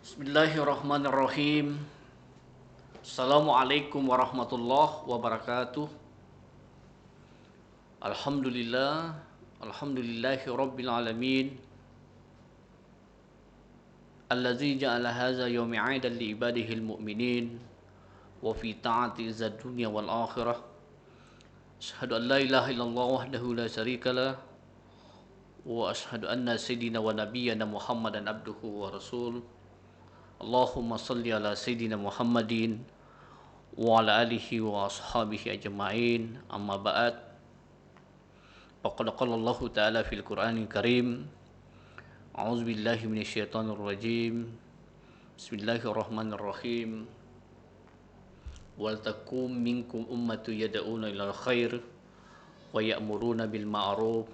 Bismillahirrahmanirrahim. Assalamualaikum warahmatullahi wabarakatuh. Alhamdulillah, alhamdulillahi rabbil alamin. Allazi ja'ala hadza yawmi 'aidan li ibadihil mu'minin wa fi ta'ati zad dunya wal akhirah. Asyhadu an la ilaha illallah wahdahu la syarikalah wa asyhadu anna sayyidina wa nabiyyana Muhammadan abduhu wa rasul. Allahumma salli ala sayyidina Muhammadin wa ala alihi wa ashabihi ajma'in. Amma ba'd. Faqad qala Allah Ta'ala fil Qur'anil Karim. A'udzu billahi minasyaitonir rajim. Bismillahirrahmanirrahim. Wal takum minkum ummatu yad'una ilal khair wa ya'muruna bil ma'ruf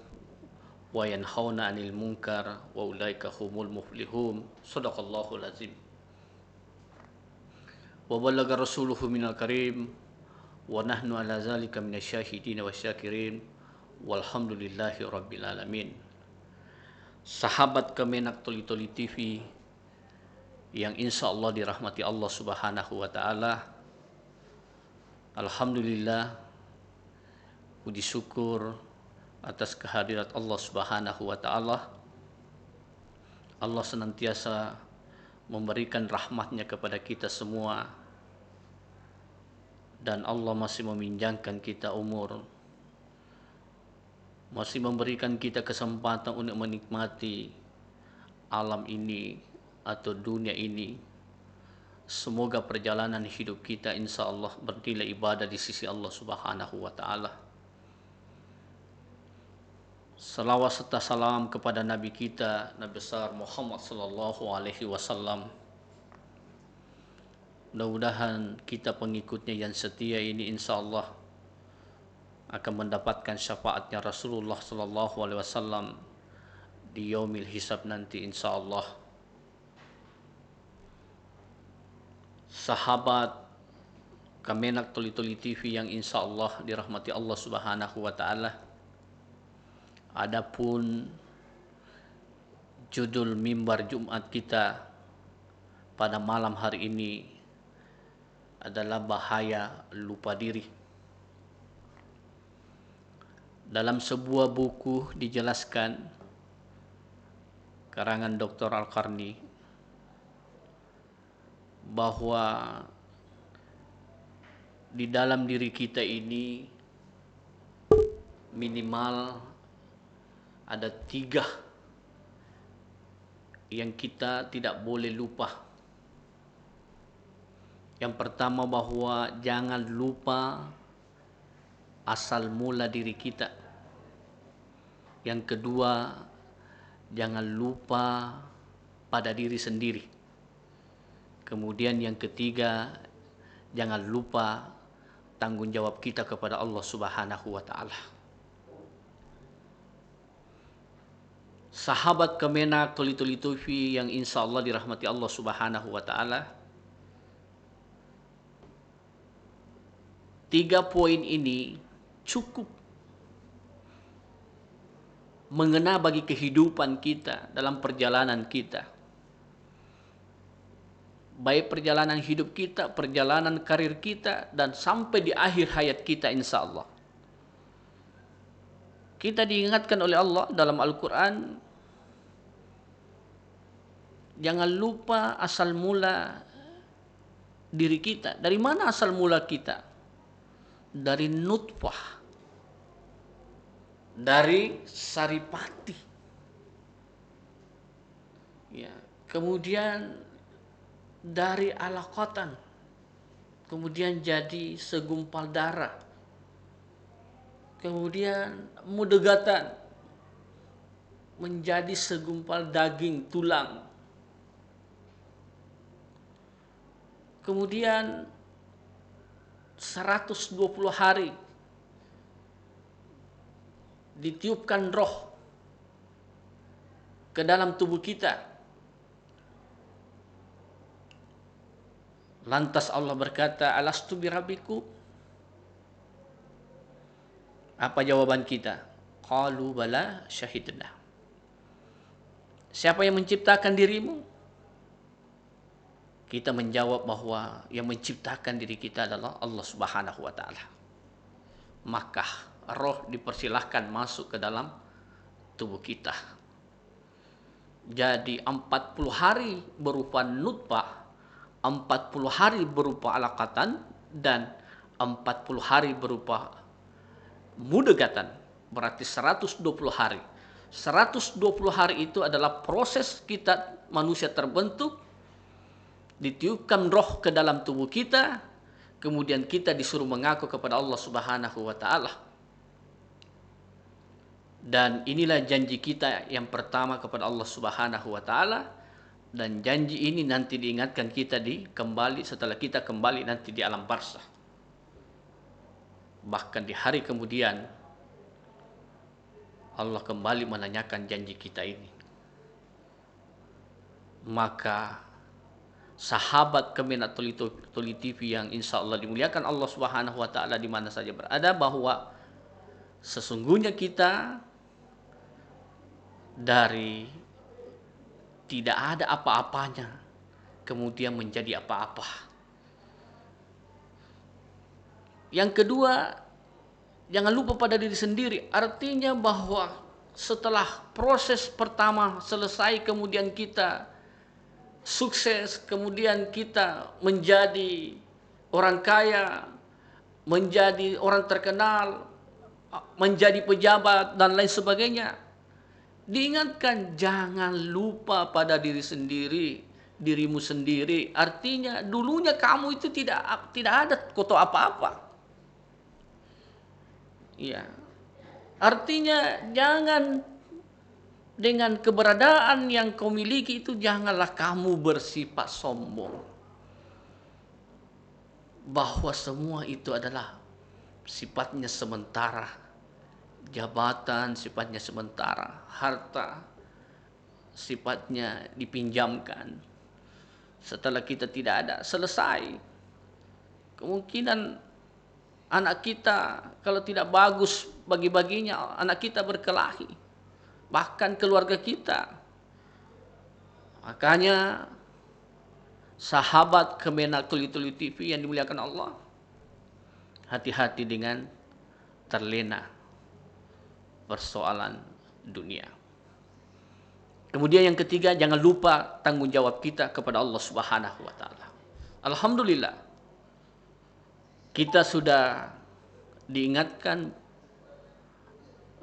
wa yanhauna 'anil munkar wa ulaika humul muflihun. Shadaqallahul azim. Wa balagha rasuluhu minal karim wa nahnu ala zalika minasyahidin wasyakirin walhamdulillahi rabbil alamin. Sahabat Kemenak Toli Toli TV yang insya Allah dirahmati Allah Subhanahu wa Ta'ala, alhamdulillah, puji syukur atas kehadirat Allah Subhanahu wa Ta'ala. Allah senantiasa memberikan rahmatnya kepada kita semua, dan Allah masih meminjamkan kita umur, masih memberikan kita kesempatan untuk menikmati alam ini atau dunia ini. Semoga perjalanan hidup kita insya Allah bernilai ibadah di sisi Allah Subhanahu wa Ta'ala. Salawat serta salam kepada Nabi kita, Nabi besar Muhammad sallallahu alaihi wasallam. Mudah-mudahan kita pengikutnya yang setia ini insya Allah akan mendapatkan syafaatnya Rasulullah sallallahu alaihi wasallam di yaumil hisab nanti insya Allah. Sahabat Kemenak Toli Toli TV yang insya Allah dirahmati Allah Subhanahu wa Ta'ala, adapun judul mimbar Jumat kita pada malam hari ini adalah bahaya lupa diri. Dalam sebuah buku dijelaskan, karangan Dr. Al-Qarni, bahwa di dalam diri kita ini minimal ada 3 yang kita tidak boleh lupa. Yang pertama, bahwa jangan lupa asal mula diri kita. Yang kedua, jangan lupa pada diri sendiri. Kemudian yang ketiga, jangan lupa tanggung jawab kita kepada Allah Subhanahu wa Ta'ala. Sahabat Kemenak Toli Toli TV yang insya Allah dirahmati Allah Subhanahu wa Ta'ala, 3 poin ini cukup mengena bagi kehidupan kita dalam perjalanan kita, baik perjalanan hidup kita, perjalanan karir kita, dan sampai di akhir hayat kita insya Allah. Kita diingatkan oleh Allah dalam Al-Quran, jangan lupa asal mula diri kita. Dari mana asal mula kita? Dari nutfah, dari saripati, ya, kemudian dari alaqatan, kemudian jadi segumpal darah, kemudian mudghatan, menjadi segumpal daging tulang, kemudian 120 hari ditiupkan roh ke dalam tubuh kita. Lantas Allah berkata, alastu birabbikum? Apa jawaban kita? Qalu bala syahidna. Siapa yang menciptakan dirimu? kita menjawab bahwa yang menciptakan diri kita adalah Allah Subhanahu wa taala. Maka roh dipersilahkan masuk ke dalam tubuh kita. Jadi 40 hari berupa nutfah, 40 hari berupa alaqatan, dan 40 hari berupa mudghatan. Berarti 120 hari. 120 hari itu adalah proses kita manusia terbentuk, ditiupkan roh ke dalam tubuh kita, kemudian kita disuruh mengaku kepada Allah Subhanahu wa taala. Dan inilah janji kita yang pertama kepada Allah Subhanahu wa taala, dan janji ini nanti diingatkan kita kembali setelah kita kembali nanti di alam barzakh. Bahkan di hari kemudian Allah kembali menanyakan janji kita ini. Maka sahabat Kemenak Tuli TV yang insya Allah dimuliakan Allah Subhanahu wa taala di mana saja berada, bahwa sesungguhnya kita dari tidak ada apa-apanya kemudian menjadi apa-apa. Yang kedua, jangan lupa pada diri sendiri. Artinya bahwa setelah proses pertama selesai, kemudian kita sukses, kemudian kita menjadi orang kaya, menjadi orang terkenal, menjadi pejabat dan lain sebagainya, diingatkan jangan lupa pada diri sendiri, dirimu sendiri. Artinya dulunya kamu itu tidak ada kotor apa-apa. Ya. Artinya jangan dengan keberadaan yang kau miliki itu janganlah kamu bersifat sombong. Bahwa semua itu adalah sifatnya sementara. Jabatan sifatnya sementara, harta sifatnya dipinjamkan. Setelah kita tidak ada, selesai. Kemungkinan anak kita kalau tidak bagus bagi-baginya, anak kita berkelahi. Bahkan keluarga kita. Makanya sahabat Kemenak Tuli TV yang dimuliakan Allah, hati-hati dengan terlena persoalan dunia. Kemudian yang ketiga, jangan lupa tanggung jawab kita kepada Allah Subhanahu wa taala. Alhamdulillah, kita sudah diingatkan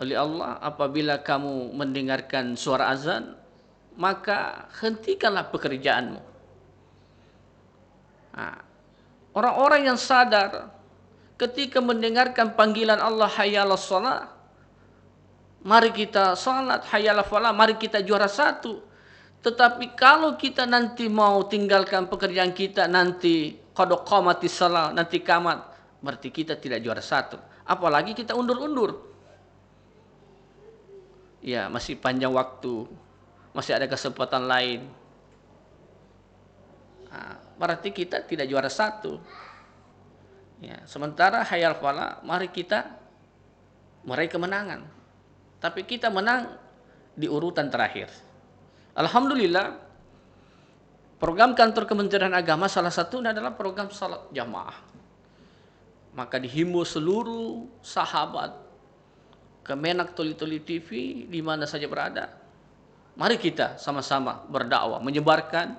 oleh Allah, apabila kamu mendengarkan suara azan, maka hentikanlah pekerjaanmu. Nah, orang-orang yang sadar ketika mendengarkan panggilan Allah, hayya 'alas shalah, mari kita salat, hayya 'alal falah, mari kita juara satu. Tetapi kalau kita nanti mau tinggalkan pekerjaan kita, nanti qad qamatis shalah, nanti kamat, berarti kita tidak juara satu. Apalagi kita undur-undur. Ya, masih panjang waktu, masih ada kesempatan lain. Nah, berarti kita tidak juara satu. Ya, sementara hayya 'alal falah, mari kita meraih kemenangan. Tapi kita menang di urutan terakhir. Alhamdulillah, program kantor Kementerian Agama salah satunya adalah program salat jamaah. Maka dihimbau seluruh sahabat Kemenak Tuli TV di mana saja berada, mari kita sama-sama berdakwah, menyebarkan,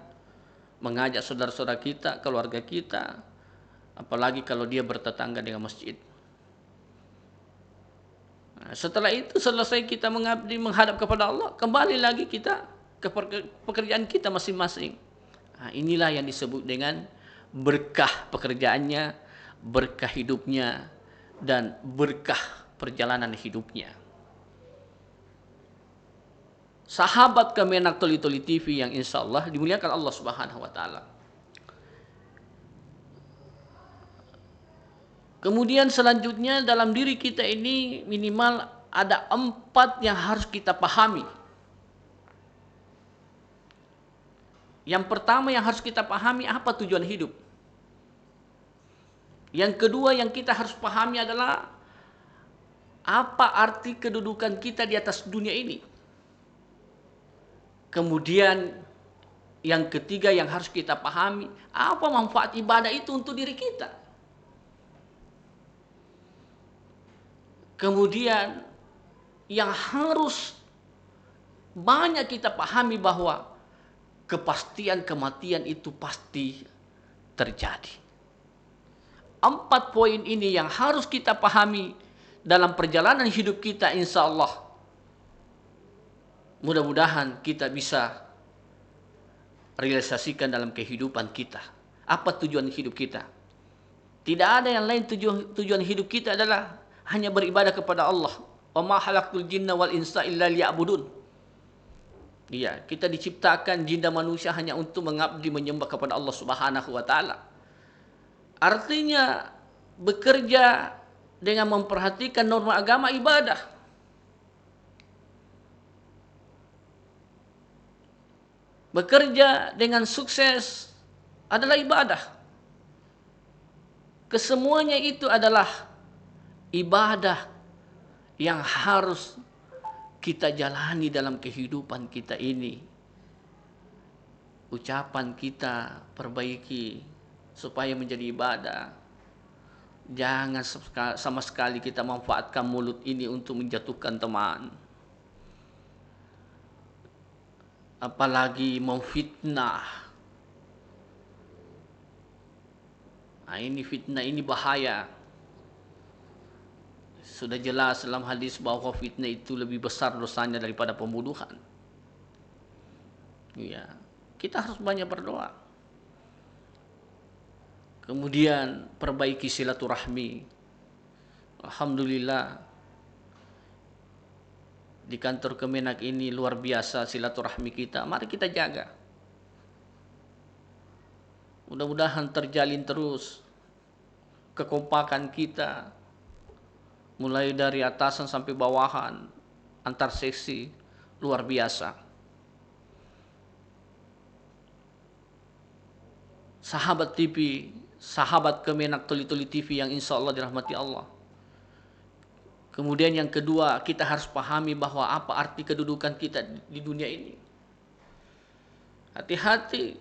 mengajak saudara-saudara kita, keluarga kita, apalagi kalau dia bertetangga dengan masjid. Nah, setelah itu selesai kita mengabdi menghadap kepada Allah, kembali lagi kita ke pekerjaan kita masing-masing. Nah, inilah yang disebut dengan berkah pekerjaannya, berkah hidupnya, dan berkah perjalanan hidupnya. Sahabat Kemenak Tuli TV yang insya Allah dimuliakan Allah Subhanahu wa taala. Kemudian selanjutnya dalam diri kita ini minimal ada 4 yang harus kita pahami. Yang pertama yang harus kita pahami, apa tujuan hidup. Yang kedua yang kita harus pahami adalah apa arti kedudukan kita di atas dunia ini. Kemudian Yang ketiga yang harus kita pahami, apa manfaat ibadah itu untuk diri kita. Kemudian yang harus banyak kita pahami bahwa kepastian kematian itu pasti terjadi. 4 poin ini yang harus kita pahami dalam perjalanan hidup kita, insya Allah. Mudah-mudahan kita bisa realisasikan dalam kehidupan kita. Apa tujuan hidup kita? Tidak ada yang lain. Tujuan hidup kita adalah hanya beribadah kepada Allah. Wa ma khalaqtul jinna wal insa illa liya'budun. Iya, kita diciptakan jin dan manusia hanya untuk mengabdi, menyembah kepada Allah Subhanahu wa taala. Artinya bekerja dengan memperhatikan norma agama ibadah. Bekerja dengan sukses adalah ibadah. Kesemuanya itu adalah ibadah yang harus kita jalani dalam kehidupan kita ini. Ucapan kita perbaiki supaya menjadi ibadah. Jangan sama sekali kita manfaatkan mulut ini untuk menjatuhkan teman. Apalagi memfitnah. Nah, ini fitnah, ini bahaya. Sudah jelas dalam hadis bahwa fitnah itu lebih besar dosanya daripada pembunuhan. Ya, kita harus banyak berdoa. Kemudian perbaiki silaturahmi. Alhamdulillah, di kantor Kemenak ini luar biasa silaturahmi kita. Mari kita jaga. Mudah-mudahan terjalin terus kekompakan kita, mulai dari atasan sampai bawahan, antar seksi, luar biasa. Sahabat TV, sahabat Kemenak Tuli-Tuli TV yang insya Allah dirahmati Allah. Kemudian yang kedua, kita harus pahami bahwa apa arti kedudukan kita di dunia ini. Hati-hati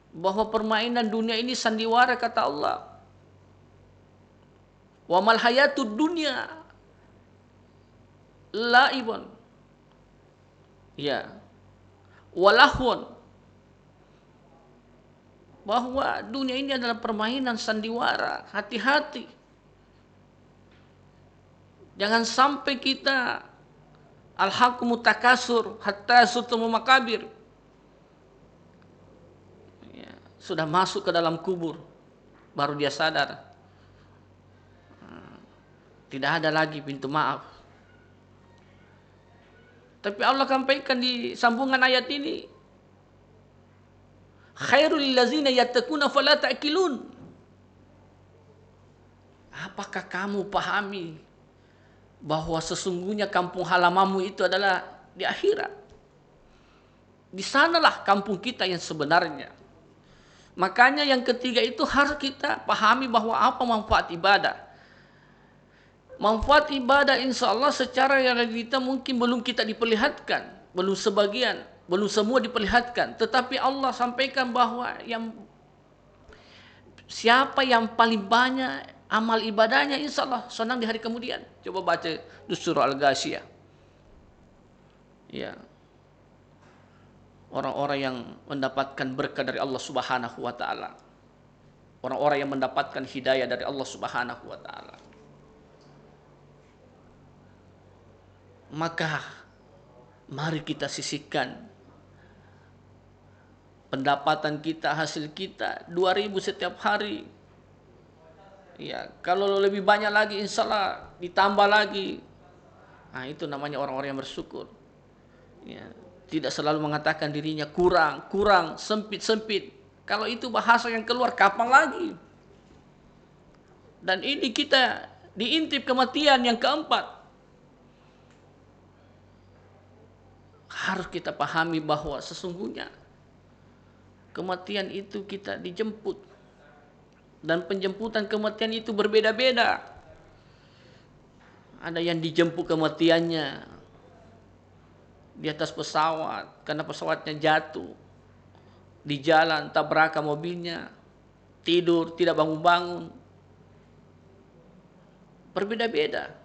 bahwa permainan dunia ini sandiwara, kata Allah. Wa mal hayatud dunya laibun. Ya. Walahun. Bahwa dunia ini adalah permainan sandiwara. Hati-hati. Jangan sampai kita alhaqumut takasur hatta zurtumul maqabir. Ya, sudah masuk ke dalam kubur baru dia sadar. Tidak ada lagi pintu maaf. Tapi Allah sampaikan di sambungan ayat ini, khairul ladzina yattaquna fala ta'qilun. Apakah kamu pahami bahwa sesungguhnya kampung halamanmu itu adalah di akhirat? Di sanalah kampung kita yang sebenarnya. Makanya yang ketiga itu harus kita pahami bahwa apa manfaat ibadah. Manfaat ibadah insya Allah secara realita mungkin belum kita diperlihatkan. Belum sebagian, belum semua diperlihatkan. Tetapi Allah sampaikan bahwa siapa yang paling banyak amal ibadahnya, insya Allah senang di hari kemudian. Coba baca di surah Al-Ghasyiyah. Ya. Orang-orang yang mendapatkan berkah dari Allah Subhanahu wa taala. Orang-orang yang mendapatkan hidayah dari Allah Subhanahu wa taala. Maka mari kita sisihkan pendapatan kita, hasil kita 2.000 setiap hari. Ya, kalau lebih banyak lagi insya Allah ditambah lagi. Nah, itu namanya orang-orang yang bersyukur. Ya, tidak selalu mengatakan dirinya kurang, sempit. Kalau itu bahasa yang keluar kapan lagi? Dan ini kita diintip kematian yang keempat. Harus kita pahami bahwa sesungguhnya kematian itu kita dijemput. Dan penjemputan kematian itu berbeda-beda. Ada yang dijemput kematiannya di atas pesawat karena pesawatnya jatuh, di jalan tabrakan mobilnya, tidur tidak bangun-bangun. Berbeda-beda.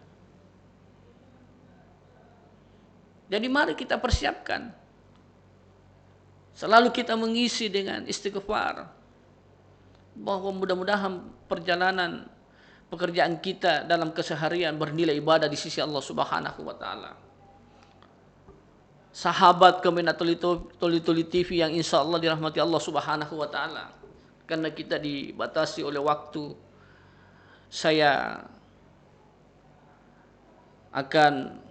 Jadi mari kita persiapkan. Selalu kita mengisi dengan istighfar, bahwa mudah-mudahan perjalanan pekerjaan kita dalam keseharian bernilai ibadah di sisi Allah Subhanahu wa taala. Sahabat Kemenat Toli TV yang insya Allah dirahmati Allah Subhanahu wa taala. Karena kita dibatasi oleh waktu, saya akan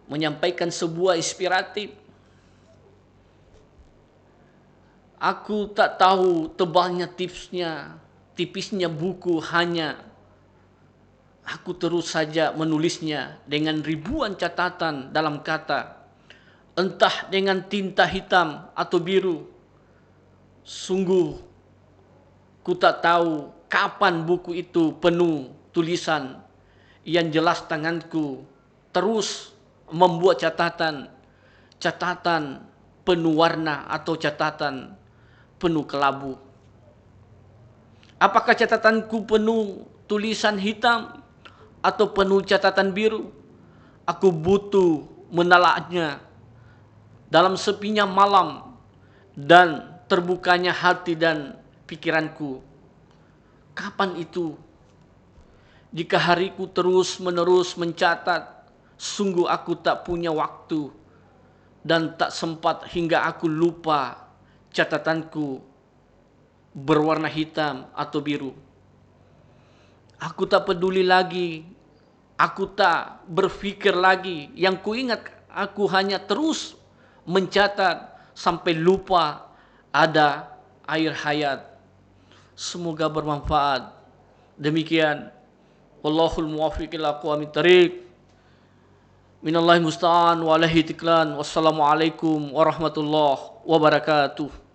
menyampaikan sebuah inspiratif. Aku tak tahu tebalnya tipsnya, tipisnya buku, hanya aku terus saja menulisnya dengan ribuan catatan dalam kata, entah dengan tinta hitam atau biru. Sungguh ku tak tahu kapan buku itu penuh tulisan. Yang jelas tanganku terus membuat catatan penuh warna atau catatan penuh kelabu. Apakah catatanku penuh tulisan hitam atau penuh catatan biru? Aku butuh menelaahnya dalam sepinya malam dan terbukanya hati dan pikiranku. Kapan itu? Jika hariku terus-menerus mencatat, sungguh aku tak punya waktu dan tak sempat hingga aku lupa catatanku berwarna hitam atau biru. Aku tak peduli lagi, aku tak berpikir lagi. Yang kuingat, aku hanya terus mencatat sampai lupa ada air hayat. Semoga bermanfaat. Demikian. Wallahul muwaffiq ila aqwamit thariq. Minallahi musta'an wa alaihi tiklan. Wassalamualaikum warahmatullahi wabarakatuh.